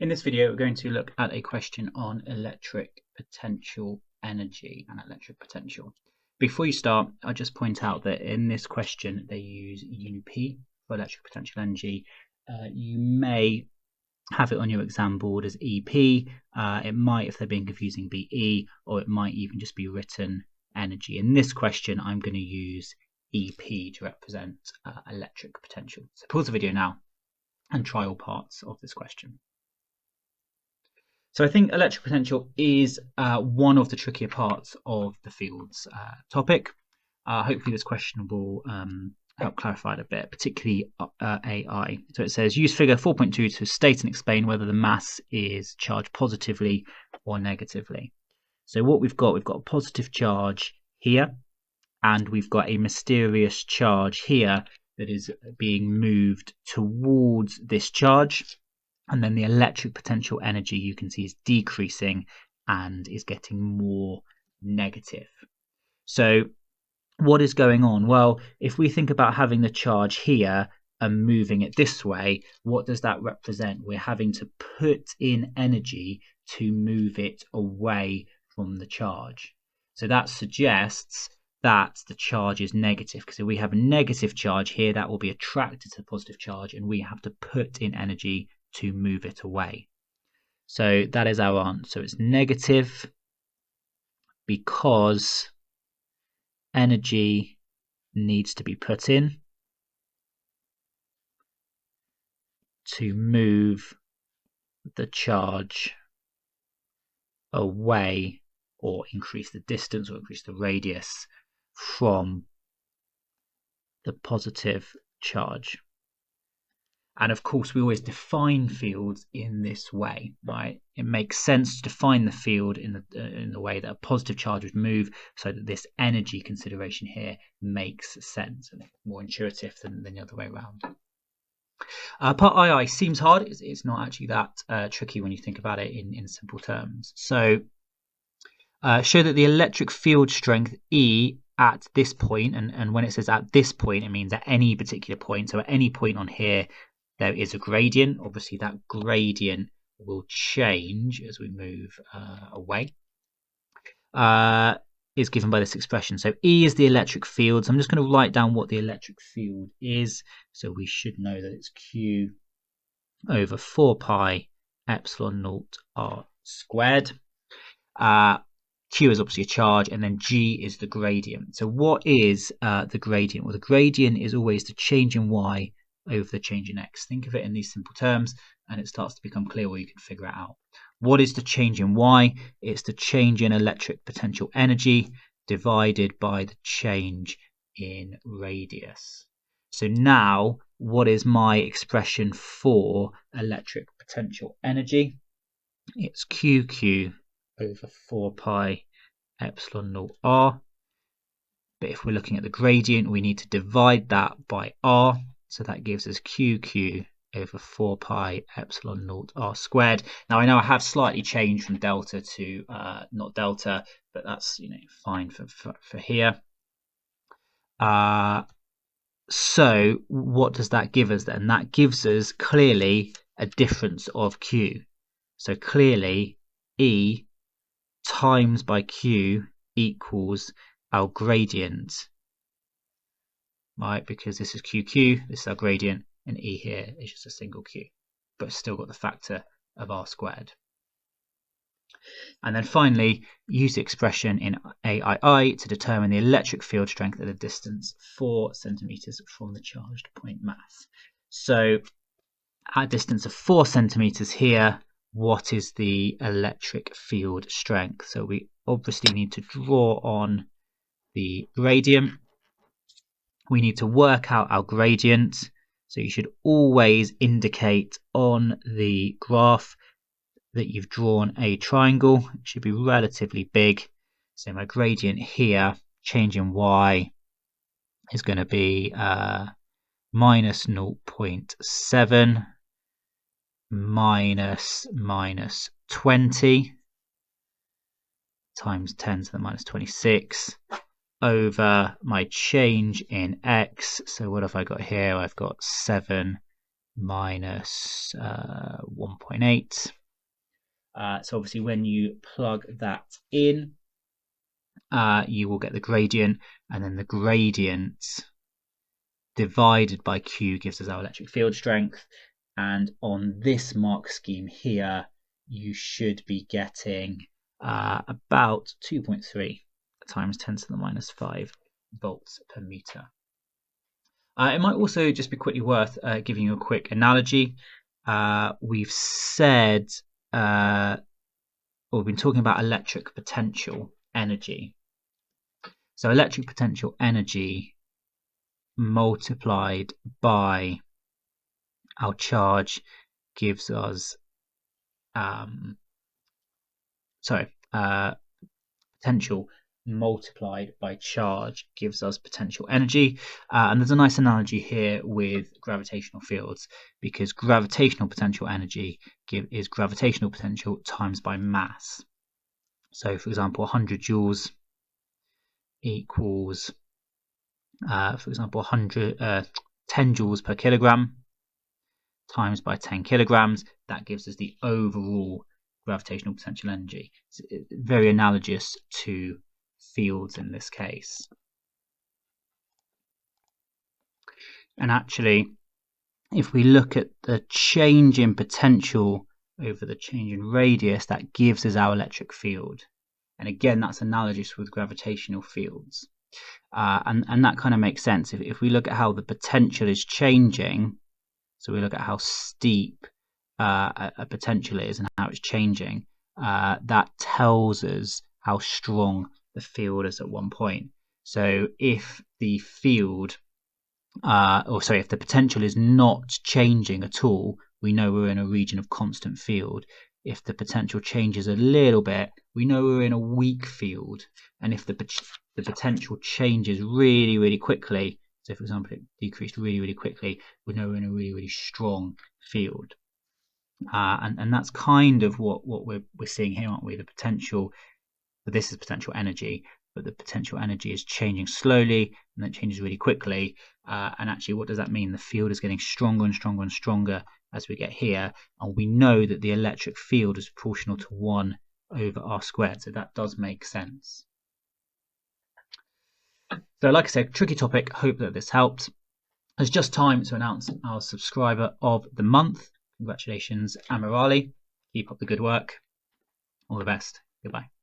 In this video, we're going to look at a question on electric potential energy and electric potential. Before you start, I'll just point out that in this question, they use UP for electric potential energy. You may have it on your exam board as EP. It might, if they're being confusing, be E, or it might even just be written energy. In this question, I'm going to use EP to represent electric potential. So pause the video now and try all parts of this question. So I think electric potential is one of the trickier parts of the fields topic. Hopefully this question will help clarify it a bit, particularly AI. So it says, use figure 4.2 to state and explain whether the mass is charged positively or negatively. So what we've got a positive charge here, and we've got a mysterious charge here that is being moved towards this charge. And then the electric potential energy you can see is decreasing and is getting more negative. So what is going on? Well, if we think about having the charge here and moving it this way, what does that represent? We're having to put in energy to move it away from the charge. So that suggests that the charge is negative, because if we have a negative charge here, that will be attracted to the positive charge, and we have to put in energy to move it away. So that is our answer. It's negative because energy needs to be put in to move the charge away, or increase the distance or increase the radius from the positive charge. And of course, we always define fields in this way, right? It makes sense to define the field in the way that a positive charge would move, so that this energy consideration here makes sense and more intuitive than the other way around. Part II seems hard. It's not actually that tricky when you think about it in simple terms. So show that the electric field strength E at this point, and when it says at this point, it means at any particular point. So at any point on here, there is a gradient. Obviously, that gradient will change as we move away. Is given by this expression. So E is the electric field. So I'm just going to write down what the electric field is. So we should know that it's Q over 4 pi epsilon naught R squared. Q is obviously a charge, and then G is the gradient. So what is the gradient? Well, the gradient is always the change in Y over the change in X. Think of it in these simple terms, and it starts to become clear where you can figure it out. What is the change in Y? It's the change in electric potential energy divided by the change in radius. So now, what is my expression for electric potential energy? It's QQ over 4 pi epsilon naught R. But if we're looking at the gradient, we need to divide that by R. So that gives us QQ over 4 pi epsilon naught R squared. Now I know I have slightly changed from delta to not delta, but that's fine for here. So what does that give us then? That gives us clearly a difference of Q. So clearly E times by Q equals our gradient, right? Because this is QQ, this is our gradient, and E here is just a single Q, but still got the factor of R squared. And then finally, use the expression in AII to determine the electric field strength at a distance 4 centimeters from the charged point mass. So at a distance of 4 centimeters here, what is the electric field strength? So we obviously need to draw on the gradient. We need to work out our gradient. So you should always indicate on the graph that you've drawn a triangle. It should be relatively big. So my gradient here, change in Y, is going to be minus 0.7 minus 20 times 10 to the minus 26 over my change in X. So what have I got here? I've got 7 minus 1.8. So obviously when you plug that in, you will get the gradient, and then the gradient divided by Q gives us our electric field strength. And on this mark scheme here, you should be getting about 2.3 times 10 to the minus 5 volts per meter. It might also just be quickly worth giving you a quick analogy. We've said, we've been talking about electric potential energy. So electric potential energy multiplied by our charge gives us potential multiplied by charge gives us potential energy, and there's a nice analogy here with gravitational fields, because gravitational potential energy is gravitational potential times by mass. So for example, 100 joules equals for example 10 joules per kilogram times by 10 kilograms. That gives us the overall gravitational potential energy. It's very analogous to fields in this case. And actually, if we look at the change in potential over the change in radius, that gives us our electric field. And again, that's analogous with gravitational fields. And that kind of makes sense. If we look at how the potential is changing, so we look at how steep a potential is and how it's changing, that tells us how strong the field is at one point. So if the field, if the potential is not changing at all, we know we're in a region of constant field. If the potential changes a little bit, we know we're in a weak field. And if the potential changes really, really quickly, so for example, it decreased really, really quickly, we know we're in a really, really strong field. And that's kind of what we're seeing here, aren't we? The potential, this is potential energy, but the potential energy is changing slowly and then changes really quickly. And actually, what does that mean? The field is getting stronger and stronger and stronger as we get here. And we know that the electric field is proportional to 1 over r squared. So that does make sense. So like I said, tricky topic. Hope that this helped. It's just time to announce our subscriber of the month. Congratulations, Amirali. Keep up the good work. All the best. Goodbye.